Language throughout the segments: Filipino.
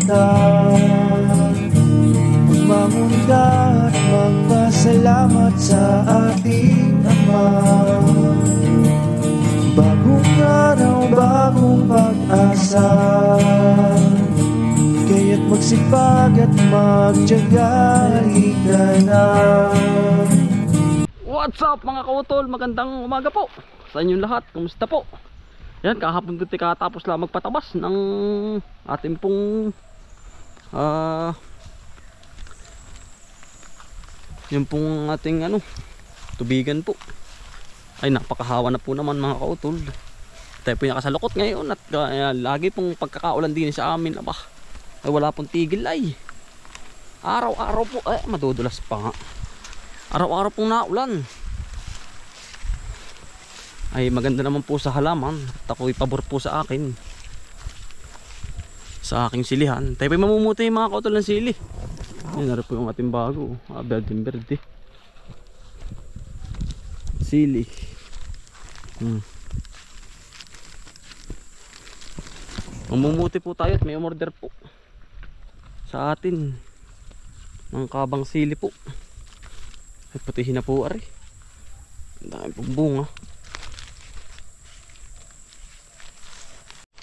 kita, bumangon ka at magpasalamat sa ating Ama. Bagong araw, bagong pag-asa, kaya't magsipag at magtiyaga, halika na. What's up mga kautol, magandang umaga po sa inyong lahat, kumusta po? Yan, kahapon dito katapos lang magpatabas ng ating pong yung pong ating tubigan po. Ay, napakahawa na po naman mga kautol. Tayo po yung nakasalukot ngayon at lagi pong pagkakaulan din sa amin. Aba, ay wala pong tigil ay. Araw-araw po, ay madudulas pa nga. Araw-araw pong naulan. Ay maganda naman po sa halaman at ako'y pabor po sa akin, sa aking silihan. Tayo po'y mamumuti yung mga kautol ng sili. Yan na rin po yung ating bago, berdeng berde sili. Mamumuti po tayo at may umorder po sa atin ng kabang sili po. Ay putihin na po ari. Ang dami pong bunga.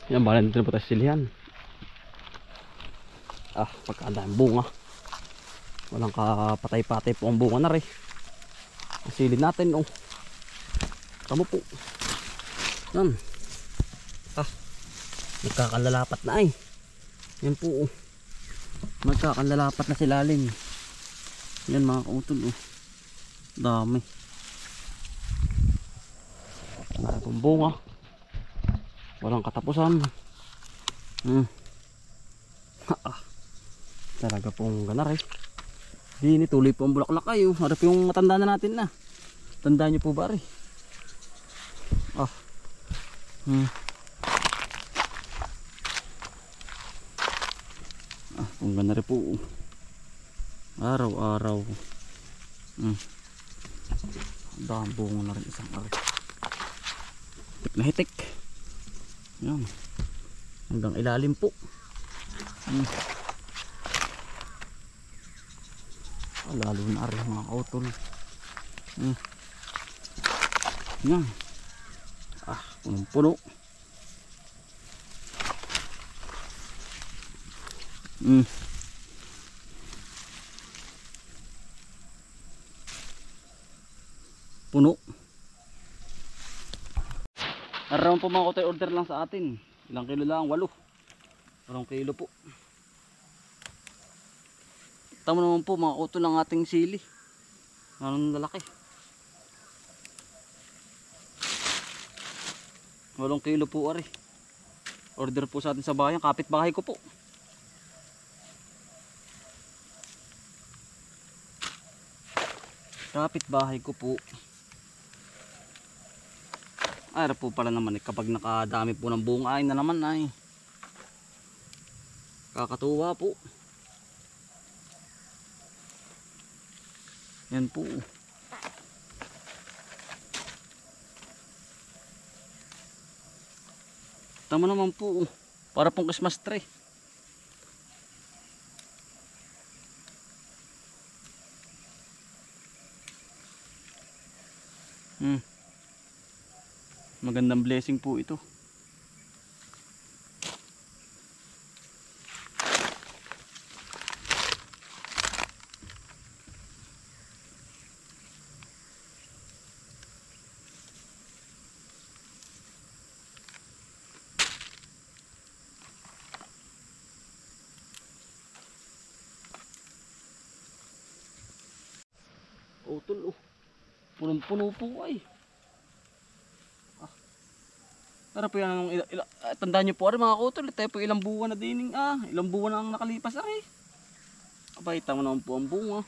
Yan, balan dito na po tayo silihan. Pagkandang bunga. Walang kapatay-patay po ang bunga na rin. Silid natin Tamo po. Yan. Nagkakalalapat na ay. Yan po Nagkakalalapat na silalim. Yan mga kautol Dami. Dami pong bunga. Walang katapusan. Talaga pong ganar Di tuloy po ang bulaklak kayo. Harap yung matanda na natin na. Tandaan nyo po ba rin? Kung ganar po. Araw-araw. Dami bunga na rin isang ari. Hitik na hitik. Yan. Hanggang ilalim po. Lalo na rin mga kautol. Yan. Punong-puno. Puno. Naroon po mga kautol, order lang sa atin. Ilang kilo lang? 8 kilo po. Tama naman po mga kautol ang ating sili. Anong lalaki. 8 kilo po ari. Order po sa atin sa bayan. Kapit-bahay ko po. Kapit-bahay ko po. Ay po pala naman kapag nakadami po ng bunga ay na naman ay kakatuwa po. Yan po. Tama naman po. Para pong Christmas tree. Magandang blessing po ito. Utol punong-puno po ay. Tara po yan, tandaan nyo po rin mga kautol, tayo po ilang buwan na dining ilang buwan na ang nakalipas ay. Abay, tama naman po ang bunga.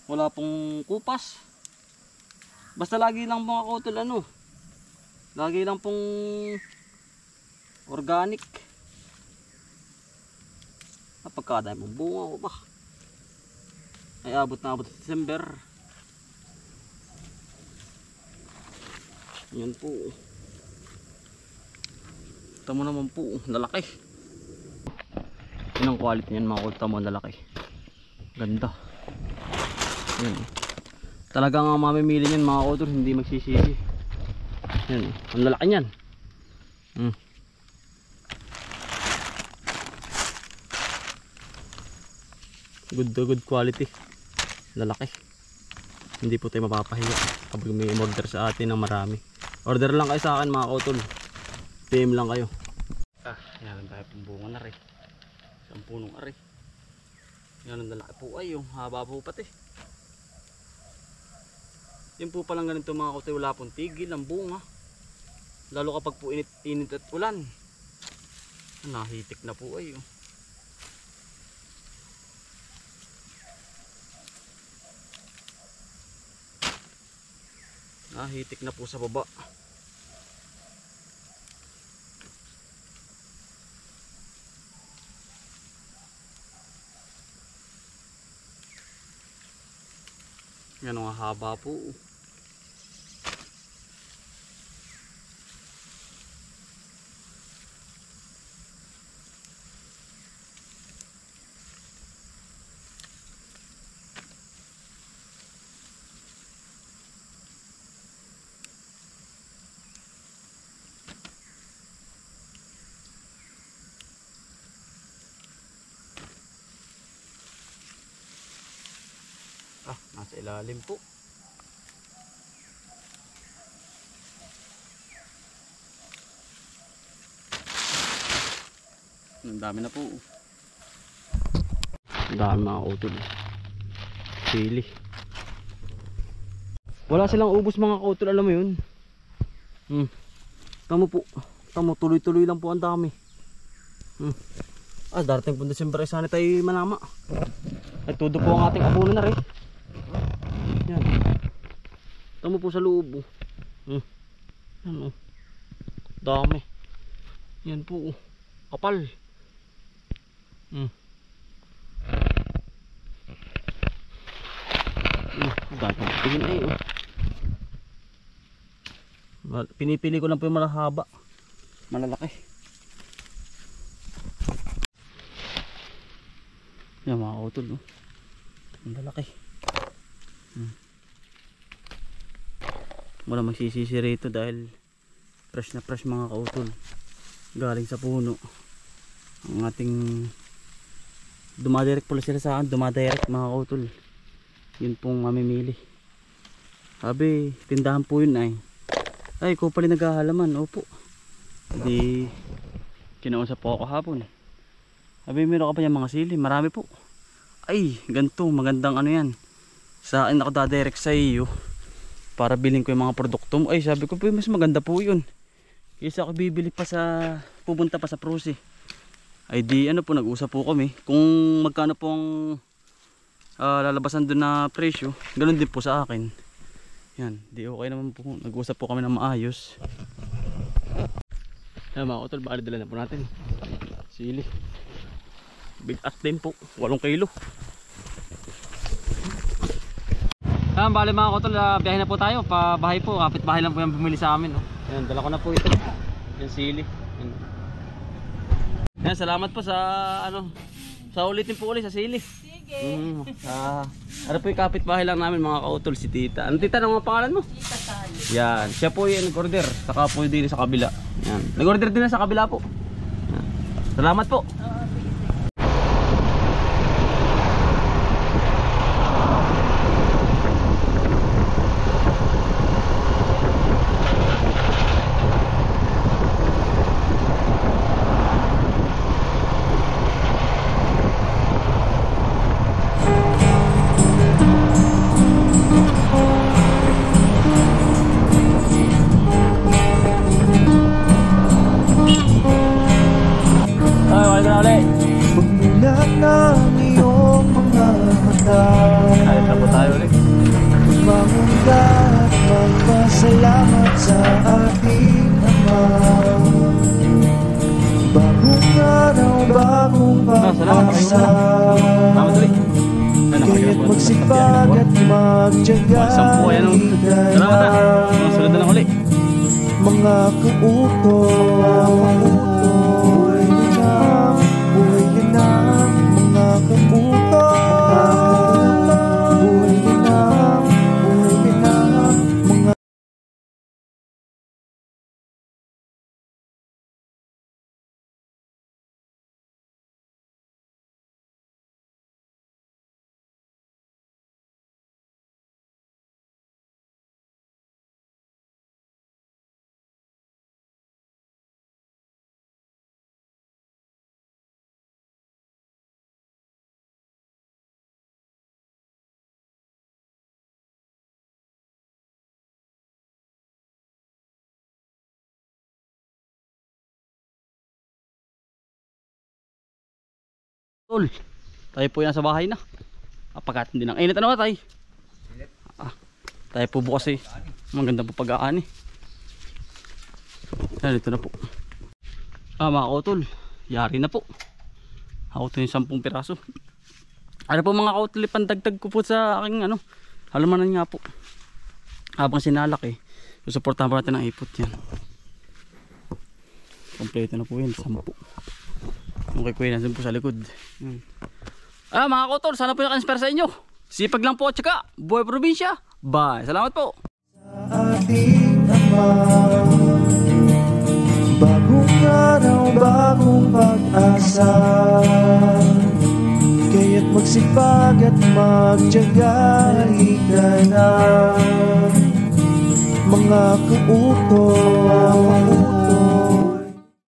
Wala pong kupas. Basta lagi lang mga kautol lagi lang pong organic. Napagkadami pong bunga ba? Ay abot na abot sa December. Yan po. Tamo naman po, lalaki. Yan ang quality niyan mga kautol, tamo lalaki. Ganda. Yan. Talagang ang mamimili niyan mga kautol, hindi magsisisi. Yan, ang lalaki niyan. Good quality. Lalaki. Hindi po tayo mapapahiya kapag may order sa atin ng marami. Order lang kayo sa akin mga kautol. PM lang kayo. Yan tayo pong bunga na rin. Isang punong ari. Yan ang lalaki po ay yung haba po pati. Yan po palang ganito mga kautol, wala pong tigil ang bunga. Lalo kapag po init at ulan. Nahitik na po ay oh. Nahitik na po sa baba. Yan ang haba po. Nasa ilalim po. Ang dami na po. Ang dami mga kautol. Sili. Wala silang ubos mga kautol, alam mo yun. Tamo po. Tamo, tuloy-tuloy lang po ang dami. Darating po December, sana tayo manama. Ay todo po ang ating abono na rin. Yan. Tamo po sa loob. Yan oh. Dami. Yan po oh. Kapal. Dami. Tingin ay oh. Pinipili ko lang po yung malahaba. Malalaki. Yan mga kautol oh. Ang lalaki. Wala magsisisi rito dahil fresh na fresh mga kautol. Galing sa puno. Ang ating dumadirect pala sila sa akin. Dumadirect mga kautol. Yun pong mamimili. Sabi, tindahan po yun ay. Ay, ko pala naghahalaman. Opo. Hindi kinausap po ako hapon. Sabi, meron ka pa yung mga sili. Marami po. Ay, ganito. Magandang ano yan. Sa akin ako dadirect sa iyo para bilhin ko yung mga produkto mo. Ay, sabi ko po, mas maganda po yun. Kaysa ako bibili pa sa, pupunta pa sa Prosi. Ay di, ano po, nag-usap po kami. Kung magkano po ang lalabasan doon na presyo, ganun din po sa akin. Yan, di okay naman po. Nag-usap po kami ng maayos. Yan mga kautol, bali dala na po natin. Sili. Big at din po, 8 kilo. Yan, bali mga kautol, biyahe na po tayo. Pabahay po, kapit bahay lang po yung bumili sa amin. Yan, dala ko na po ito. Yung sili. Yan, salamat po sa ano, sa ulitin po ulit sa sili. Sige. Ano po yung kapitbahay lang namin mga kautol, si Tita. Ano Tita, ano mga pangalan mo? Tita Sally. Yan, siya po yung nag-order. Saka po din sa kabila. Yan, nag-order din na sa kabila po. Yan. Salamat po. Pagmulat ng iyong mga mata, Ayos na po tayo ulit. mamunda at magpasalamat sa ating Ama. Bagong araw, bagong pag-asa, Salamat ulit. kaya't magsipag at magtiyaga. Salamat na. Sunod na lang ulit. Mga kautos, Tol, tayo po yan sa bahay na. Apagkat hindi ng init. Ano ba tayo? Tayo po bukas maganda po pag-aani. Dito na po. Mga kautol, yari na po. Ako ito yung 10 piraso. Ano po mga kautol, pandagdag ko po sa aking halamanan nga po. Habang sinalak susuportahan po natin ang ipot yan. Kompleto na po yun, 10. Yung kay Kuya nandun po sa likod. Mga kautol, sana po naka-inspire sa inyo. Sipag lang po at saka buhay probinsya. Bye, salamat po. Sa ating Ama, bagong araw, bagong pag-asa, kaya't magsipag at magtiyaga. Halika na mga kauto,